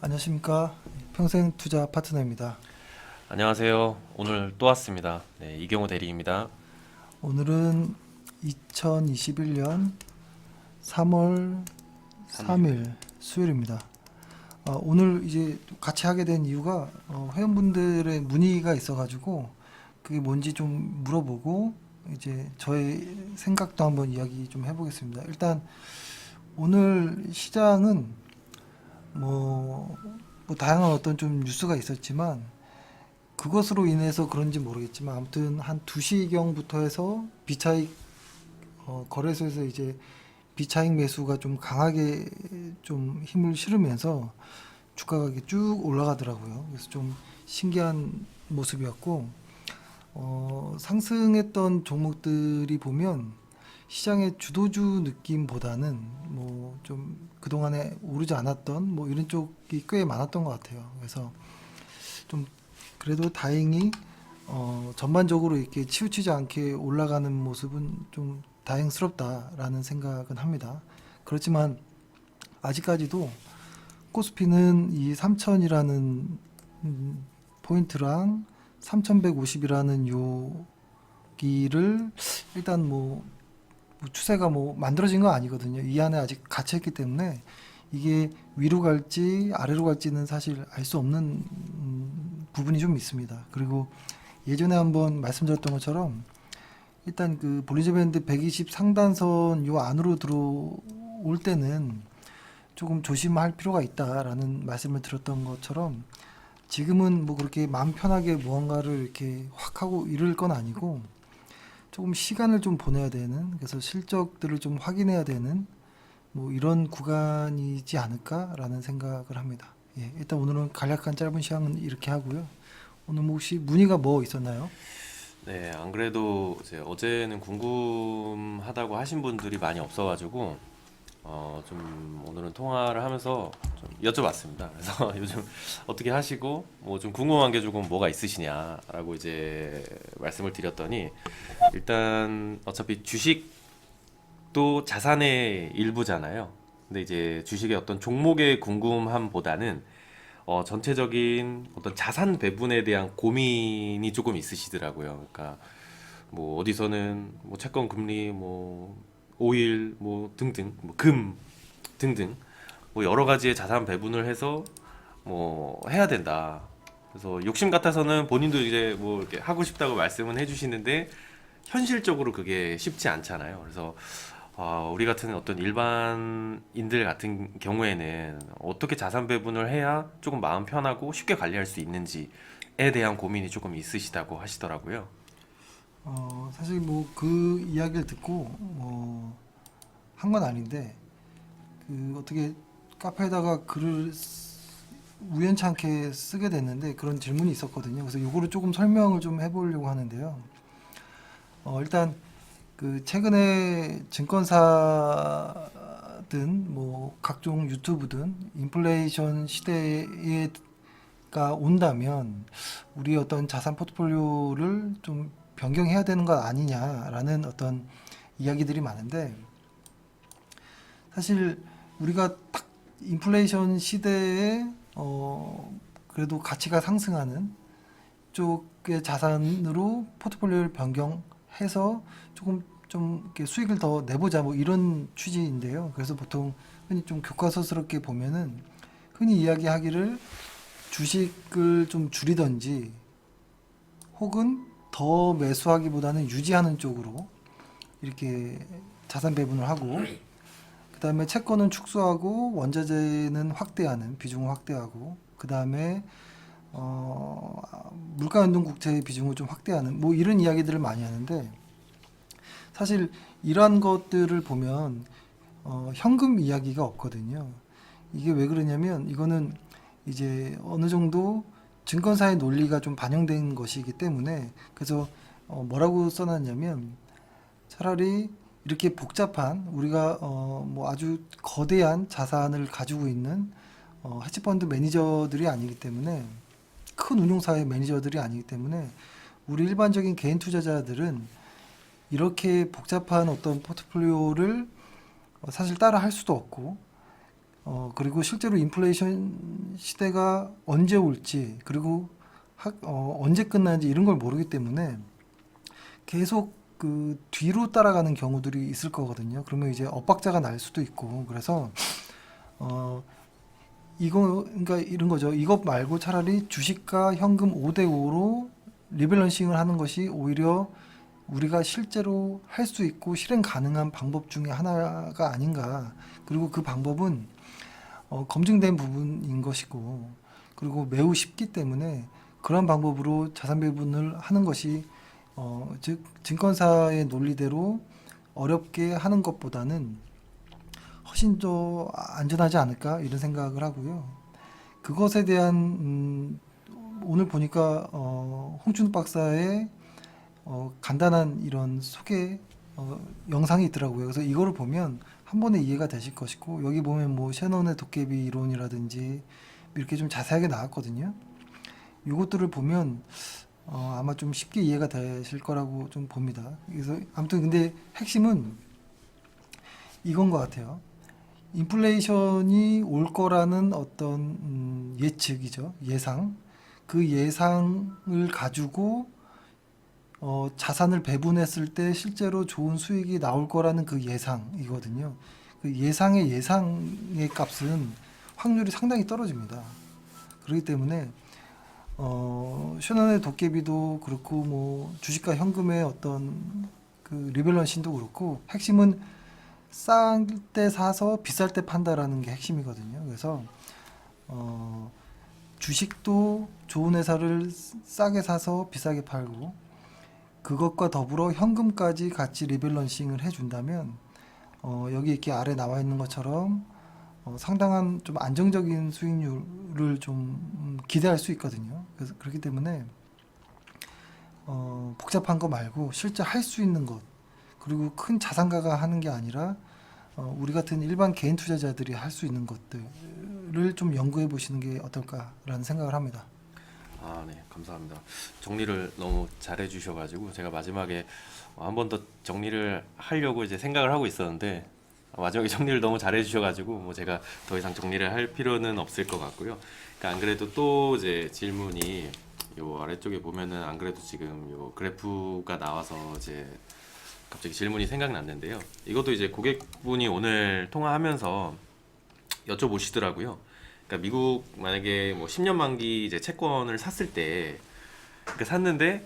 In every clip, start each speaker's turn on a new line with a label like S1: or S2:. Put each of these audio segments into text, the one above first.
S1: 안녕하십니까. 평생투자 파트너입니다.
S2: 안녕하세요. 오늘 또 왔습니다. 네, 이경호 대리입니다.
S1: 오늘은 2021년 3월
S2: 3일.
S1: 3일 수요일입니다. 오늘 이제 같이 하게 된 이유가 회원분들의 문의가 있어가지고 그게 뭔지 좀 물어보고 이제 저의 생각도 한번 이야기 좀 해보겠습니다. 일단 오늘 시장은 뭐, 뭐 다양한 어떤 좀 뉴스가 있었지만 그것으로 인해서 그런지 모르겠지만 아무튼 한 2시경부터 해서 비차익 거래소에서 이제 비차익 매수가 좀 강하게 좀 힘을 실으면서 주가가 이렇게 쭉 올라가더라고요. 그래서 좀 신기한 모습이었고 상승했던 종목들이 보면 시장의 주도주 느낌보다는 뭐 좀 그동안에 오르지 않았던 뭐 이런 쪽이 꽤 많았던 것 같아요. 그래서 좀 그래도 다행히 전반적으로 이렇게 치우치지 않게 올라가는 모습은 좀 다행스럽다라는 생각은 합니다. 그렇지만 아직까지도 코스피는 이 3000이라는 포인트랑 3150이라는 여기를 일단 뭐 추세가 뭐 만들어진 건 아니거든요. 이 안에 아직 갇혀 있기 때문에 이게 위로 갈지 아래로 갈지는 사실 알 수 없는 부분이 좀 있습니다. 그리고 예전에 한번 말씀드렸던 것처럼 일단 그 볼리저 밴드 120 상단선 요 안으로 들어올 때는 조금 조심할 필요가 있다라는 말씀을 드렸던 것처럼 지금은 뭐 그렇게 마음 편하게 무언가를 이렇게 확 하고 이럴 건 아니고 조금 시간을 좀 보내야 되는, 그래서 실적들을 좀 확인해야 되는 뭐 이런 구간이지 않을까라는 생각을 합니다. 예, 일단 오늘은 간략한 짧은 시간은 이렇게 하고요. 오늘 뭐 혹시 문의가 뭐 있었나요?
S2: 네, 안 그래도 이제 어제는 궁금하다고 하신 분들이 많이 없어가지고 좀 오늘은 통화를 하면서 좀 여쭤봤습니다. 그래서 요즘 어떻게 하시고 뭐 좀 궁금한 게 조금 뭐가 있으시냐라고 이제 말씀을 드렸더니 일단 어차피 주식도 자산의 일부잖아요. 근데 이제 주식의 어떤 종목의 궁금함보다는 전체적인 어떤 자산 배분에 대한 고민이 조금 있으시더라고요. 그러니까 뭐 어디서는 뭐 채권 금리 뭐 오일 뭐 등등 뭐 금 등등 뭐 여러 가지의 자산 배분을 해서 뭐 해야 된다. 그래서 욕심 같아서는 본인도 이제 뭐 이렇게 하고 싶다고 말씀은 해주시는데 현실적으로 그게 쉽지 않잖아요. 그래서 우리 같은 어떤 일반인들 같은 경우에는 어떻게 자산 배분을 해야 조금 마음 편하고 쉽게 관리할 수 있는지에 대한 고민이 조금 있으시다고 하시더라고요.
S1: 사실 뭐 그 이야기를 듣고 한 건 아닌데 그 어떻게 카페에다가 우연찮게 쓰게 됐는데 그런 질문이 있었거든요. 그래서 요거를 조금 설명을 좀 해보려고 하는데요. 일단 그 최근에 증권사든 뭐 각종 유튜브든 인플레이션 시대가 온다면 우리 어떤 자산 포트폴리오를 좀 변경해야 되는 것 아니냐라는 어떤 이야기들이 많은데 사실 우리가 딱 인플레이션 시대에 그래도 가치가 상승하는 쪽의 자산으로 포트폴리오를 변경해서 조금 좀 이렇게 수익을 더 내보자 뭐 이런 취지인데요. 그래서 보통 흔히 좀 교과서스럽게 보면은 흔히 이야기하기를 주식을 좀 줄이든지 혹은 더 매수하기보다는 유지하는 쪽으로 이렇게 자산 배분을 하고 그다음에 채권은 축소하고 원자재는 확대하는 비중을 확대하고 그다음에 물가 연동 국채의 비중을 좀 확대하는 뭐 이런 이야기들을 많이 하는데 사실 이러한 것들을 보면 현금 이야기가 없거든요. 이게 왜 그러냐면 이거는 이제 어느 정도 증권사의 논리가 좀 반영된 것이기 때문에 그래서 뭐라고 써놨냐면 차라리 이렇게 복잡한 우리가 뭐 아주 거대한 자산을 가지고 있는 헤지펀드 매니저들이 아니기 때문에 큰 운용사의 매니저들이 아니기 때문에 우리 일반적인 개인 투자자들은 이렇게 복잡한 어떤 포트폴리오를 사실 따라 할 수도 없고 그리고 실제로 인플레이션 시대가 언제 올지 그리고 언제 끝나는지 이런 걸 모르기 때문에 계속 그 뒤로 따라가는 경우들이 있을 거거든요. 그러면 이제 엇박자가 날 수도 있고 그래서 어, 그러니까 이런 거죠. 이것 말고 차라리 주식과 현금 5대 5로 리밸런싱을 하는 것이 오히려 우리가 실제로 할 수 있고 실행 가능한 방법 중에 하나가 아닌가. 그리고 그 방법은 검증된 부분인 것이고, 그리고 매우 쉽기 때문에 그런 방법으로 자산 배분을 하는 것이 즉 증권사의 논리대로 어렵게 하는 것보다는 훨씬 더 안전하지 않을까 이런 생각을 하고요. 그것에 대한 오늘 보니까 홍준욱 박사의 간단한 이런 소개 영상이 있더라고요. 그래서 이거를 보면 한 번에 이해가 되실 것이고 여기 보면 뭐 셰넌의 도깨비 이론이라든지 이렇게 좀 자세하게 나왔거든요. 이것들을 보면 아마 좀 쉽게 이해가 되실 거라고 좀 봅니다. 그래서 아무튼 근데 핵심은 이건 것 같아요. 인플레이션이 올 거라는 어떤 예측이죠. 예상. 그 예상을 가지고 자산을 배분했을 때 실제로 좋은 수익이 나올 거라는 그 예상이거든요. 그 예상의 값은 확률이 상당히 떨어집니다. 그렇기 때문에 셔넌의 도깨비도 그렇고 뭐 주식과 현금의 어떤 그 리밸런싱도 그렇고 핵심은 쌀 때 사서 비쌀 때 판다라는 게 핵심이거든요. 그래서 주식도 좋은 회사를 싸게 사서 비싸게 팔고 그것과 더불어 현금까지 같이 리밸런싱을 해준다면 여기 이렇게 아래 나와 있는 것처럼 상당한 좀 안정적인 수익률을 좀 기대할 수 있거든요. 그래서 그렇기 때문에 복잡한 거 말고 실제 할 수 있는 것 그리고 큰 자산가가 하는 게 아니라 우리 같은 일반 개인 투자자들이 할 수 있는 것들을 좀 연구해 보시는 게 어떨까라는 생각을 합니다.
S2: 아, 네, 감사합니다. 정리를 너무 잘해 주셔가지고 제가 마지막에 한 번 더 정리를 하려고 이제 생각을 하고 있었는데 마지막에 정리를 너무 잘해 주셔가지고 뭐 제가 더 이상 정리를 할 필요는 없을 것 같고요. 그러니까 안 그래도 또 이제 질문이 요 아래쪽에 보면은 안 그래도 지금 요 그래프가 나와서 이제 갑자기 질문이 생각났는데요. 이것도 이제 고객분이 오늘 통화하면서 여쭤보시더라고요. 그러니까 미국 만약에 뭐 10년 만기 이제 채권을 샀을 때 그러니까 샀는데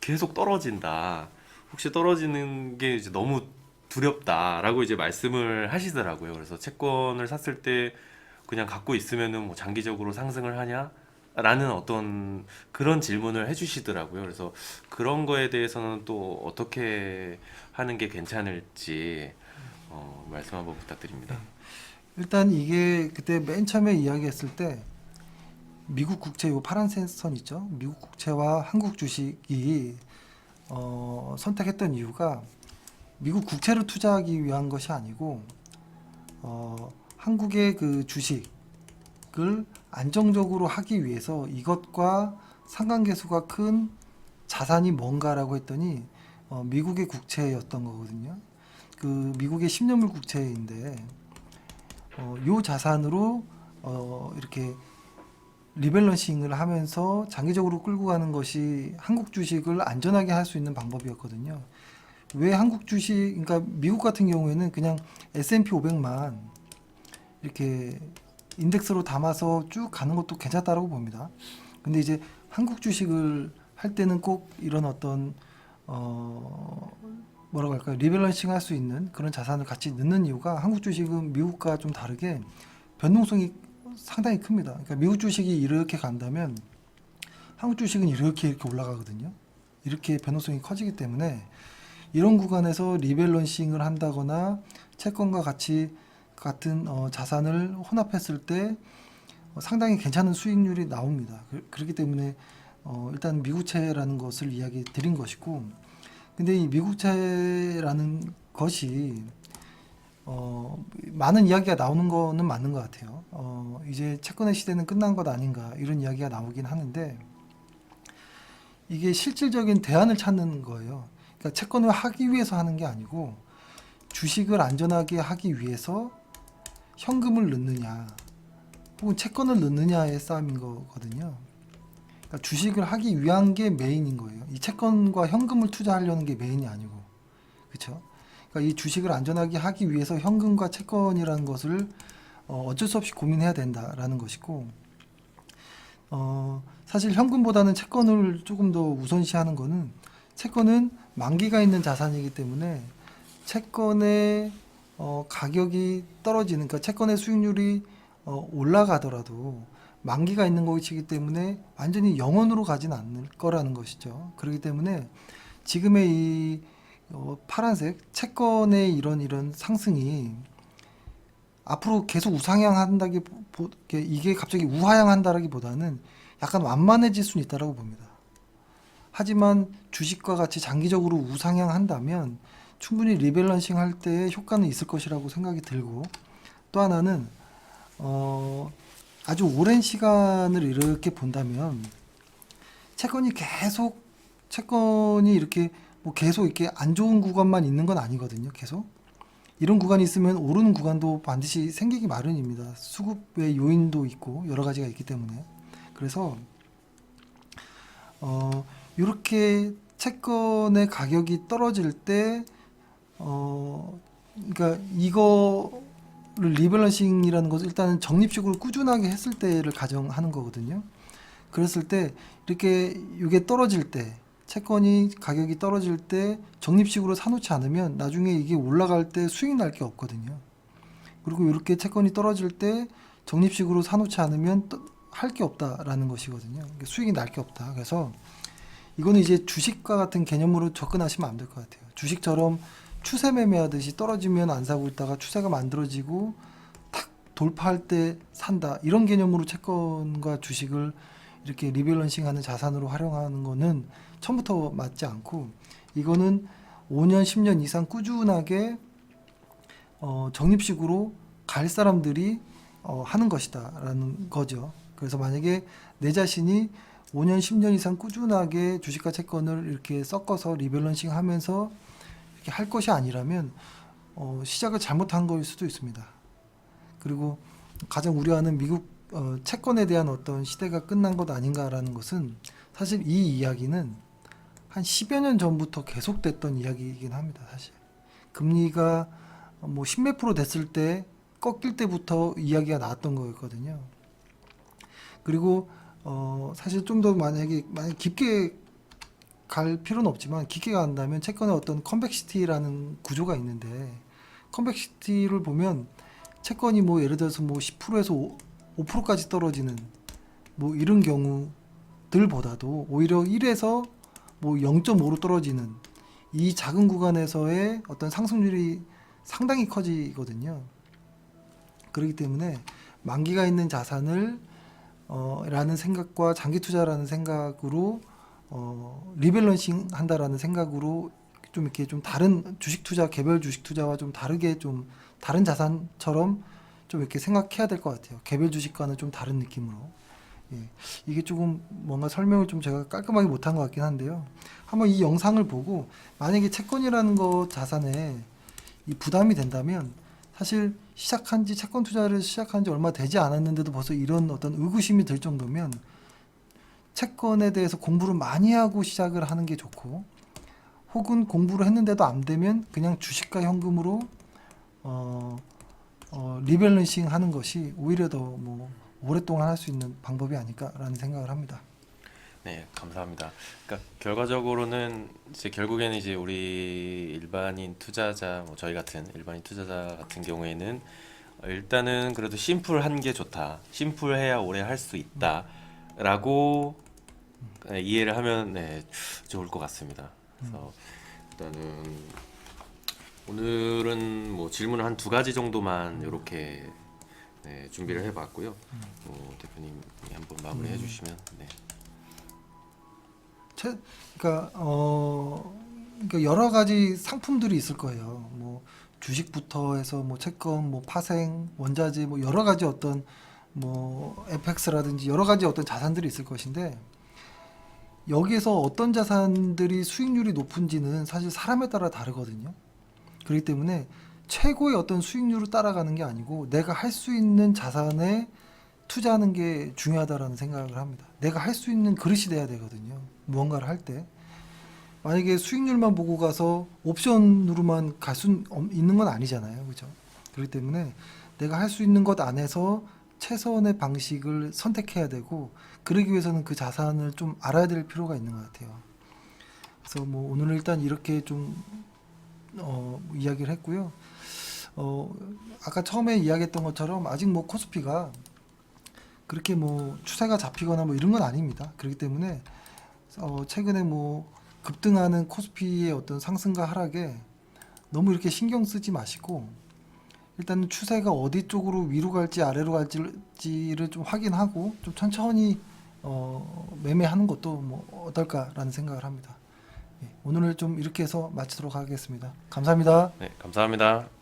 S2: 계속 떨어진다. 혹시 떨어지는 게 이제 너무 두렵다라고 이제 말씀을 하시더라고요. 그래서 채권을 샀을 때 그냥 갖고 있으면은 뭐 장기적으로 상승을 하냐? 라는 어떤 그런 질문을 해주시더라고요. 그래서 그런 거에 대해서는 또 어떻게 하는 게 괜찮을지 말씀 한번 부탁드립니다.
S1: 일단 이게 그때 맨 처음에 이야기했을 때 미국 국채 요 파란색 선 있죠? 미국 국채와 한국 주식이 선택했던 이유가 미국 국채를 투자하기 위한 것이 아니고 한국의 그 주식을 안정적으로 하기 위해서 이것과 상관계수가 큰 자산이 뭔가라고 했더니 미국의 국채였던 거거든요. 그 미국의 10년물 국채인데 요 자산으로 이렇게 리밸런싱을 하면서 장기적으로 끌고 가는 것이 한국 주식을 안전하게 할 수 있는 방법이었거든요. 왜 한국 주식, 그러니까 미국 같은 경우에는 그냥 S&P 500만 이렇게 인덱스로 담아서 쭉 가는 것도 괜찮다라고 봅니다. 근데 이제 한국 주식을 할 때는 꼭 이런 어떤 뭐라고 할까요? 리밸런싱 할 수 있는 그런 자산을 같이 넣는 이유가 한국 주식은 미국과 좀 다르게 변동성이 상당히 큽니다. 그러니까 미국 주식이 이렇게 간다면 한국 주식은 이렇게 올라가거든요. 이렇게 변동성이 커지기 때문에 이런 구간에서 리밸런싱을 한다거나 채권과 같이 같은 자산을 혼합했을 때 상당히 괜찮은 수익률이 나옵니다. 그렇기 때문에 일단 미국채라는 것을 이야기 드린 것이고, 근데 이 미국채라는 것이 많은 이야기가 나오는 거는 맞는 것 같아요. 이제 채권의 시대는 끝난 것 아닌가 이런 이야기가 나오긴 하는데 이게 실질적인 대안을 찾는 거예요. 그러니까 채권을 하기 위해서 하는 게 아니고 주식을 안전하게 하기 위해서 현금을 넣느냐 혹은 채권을 넣느냐의 싸움인 거거든요. 그러니까 주식을 하기 위한 게 메인인 거예요. 이 채권과 현금을 투자하려는 게 메인이 아니고, 그렇죠? 그러니까 이 주식을 안전하게 하기 위해서 현금과 채권이라는 것을 어쩔 수 없이 고민해야 된다라는 것이고, 사실 현금보다는 채권을 조금 더 우선시하는 거는, 채권은 만기가 있는 자산이기 때문에 채권의 가격이 떨어지는, 그러니까 채권의 수익률이 올라가더라도 만기가 있는 것이기 때문에 완전히 영원으로 가진 않을 거라는 것이죠. 그렇기 때문에 지금의 이 파란색 채권의 이런 상승이 앞으로 계속 우상향한다기 이게 갑자기 우하향한다라기보다는 약간 완만해질 수는 있다라고 봅니다. 하지만 주식과 같이 장기적으로 우상향한다면 충분히 리밸런싱 할 때 효과는 있을 것이라고 생각이 들고, 또 하나는 아주 오랜 시간을 이렇게 본다면 채권이 이렇게 뭐 계속 이렇게 안 좋은 구간만 있는 건 아니거든요. 계속 이런 구간이 있으면 오르는 구간도 반드시 생기기 마련입니다. 수급의 요인도 있고 여러 가지가 있기 때문에. 그래서 이렇게 채권의 가격이 떨어질 때 그러니까 이거를 리밸런싱이라는 것을 일단은 적립식으로 꾸준하게 했을 때를 가정하는 거거든요. 그랬을 때 이렇게 이게 떨어질 때, 채권이 가격이 떨어질 때 적립식으로 사놓지 않으면 나중에 이게 올라갈 때 수익 날 게 없거든요. 그리고 이렇게 채권이 떨어질 때 적립식으로 사놓지 않으면 할 게 없다라는 것이거든요. 수익이 날 게 없다. 그래서 이거는 이제 주식과 같은 개념으로 접근하시면 안 될 것 같아요. 주식처럼 추세 매매하듯이 떨어지면 안 사고 있다가 추세가 만들어지고 탁 돌파할 때 산다, 이런 개념으로 채권과 주식을 이렇게 리밸런싱하는 자산으로 활용하는 거는 처음부터 맞지 않고, 이거는 5년 10년 이상 꾸준하게 적립식으로 갈 사람들이 하는 것이다 라는 거죠. 그래서 만약에 내 자신이 5년 10년 이상 꾸준하게 주식과 채권을 이렇게 섞어서 리밸런싱 하면서 이렇게 할 것이 아니라면 시작을 잘못한 거일 수도 있습니다. 그리고 가장 우려하는 미국 채권에 대한 어떤 시대가 끝난 것 아닌가라는 것은, 사실 이 이야기는 한 10여 년 전부터 계속됐던 이야기이긴 합니다. 사실 금리가 뭐 10몇 프로 됐을 때 꺾일 때부터 이야기가 나왔던 거였거든요. 그리고 사실 좀 더 만약에 깊게 갈 필요는 없지만, 깊게 간다면 채권의 어떤 컨벡시티라는 구조가 있는데, 컨벡시티를 보면 채권이 뭐 예를 들어서 뭐 10%에서 5%까지 떨어지는 뭐 이런 경우들보다도 오히려 1에서 뭐 0.5로 떨어지는 이 작은 구간에서의 어떤 상승률이 상당히 커지거든요. 그렇기 때문에 만기가 있는 자산을 라는 생각과 장기 투자라는 생각으로 리밸런싱 한다라는 생각으로 좀 이렇게 좀 다른 주식 투자, 개별 주식 투자와 좀 다르게, 좀 다른 자산처럼 좀 이렇게 생각해야 될 것 같아요. 개별 주식과는 좀 다른 느낌으로. 예. 이게 조금 뭔가 설명을 좀 제가 깔끔하게 못한 것 같긴 한데요. 한번 이 영상을 보고 만약에 채권이라는 거 자산에 이 부담이 된다면, 사실 채권 투자를 시작한 지 얼마 되지 않았는데도 벌써 이런 어떤 의구심이 들 정도면 채권에 대해서 공부를 많이 하고 시작을 하는 게 좋고, 혹은 공부를 했는데도 안 되면 그냥 주식과 현금으로 리밸런싱 하는 것이 오히려 더 뭐 오랫동안 할 수 있는 방법이 아닐까라는 생각을 합니다.
S2: 네, 감사합니다. 그러니까 결과적으로는 이제 결국에는 이제 우리 일반인 투자자, 뭐 저희 같은 일반인 투자자 같은 경우에는 일단은 그래도 심플한 게 좋다. 심플해야 오래 할 수 있다라고 이해를 하면 좋을 것 같습니다. 그래서 일단은 오늘은 뭐 질문을 한 두 가지 정도만 이렇게 준비를 해봤고요. 대표님이 한번 마무리해 주시면. 네.
S1: 그러니까 그러니까 여러 가지 상품들이 있을 거예요. 뭐 주식부터 해서 뭐 채권, 뭐 파생, 원자재, 뭐 여러 가지 어떤 뭐 FX라든지 여러 가지 어떤 자산들이 있을 것인데, 여기에서 어떤 자산들이 수익률이 높은지는 사실 사람에 따라 다르거든요. 그렇기 때문에 최고의 어떤 수익률을 따라가는 게 아니고 내가 할 수 있는 자산에 투자하는 게 중요하다라는 생각을 합니다. 내가 할 수 있는 그릇이 돼야 되거든요. 무언가를 할 때. 만약에 수익률만 보고 가서 옵션으로만 갈 수 있는 건 아니잖아요. 그죠? 그렇기 때문에 내가 할 수 있는 것 안에서 최선의 방식을 선택해야 되고, 그러기 위해서는 그 자산을 좀 알아야 될 필요가 있는 것 같아요. 그래서 뭐 오늘은 일단 이렇게 좀 이야기를 했고요. 아까 처음에 이야기했던 것처럼 아직 뭐 코스피가 그렇게 뭐 추세가 잡히거나 뭐 이런 건 아닙니다. 그렇기 때문에 최근에 뭐 급등하는 코스피의 어떤 상승과 하락에 너무 이렇게 신경 쓰지 마시고, 일단은 추세가 어디 쪽으로 위로 갈지 아래로 갈지를 좀 확인하고 좀 천천히 매매하는 것도 뭐 어떨까라는 생각을 합니다. 예, 오늘을 좀 이렇게 해서 마치도록 하겠습니다. 감사합니다.
S2: 네, 감사합니다.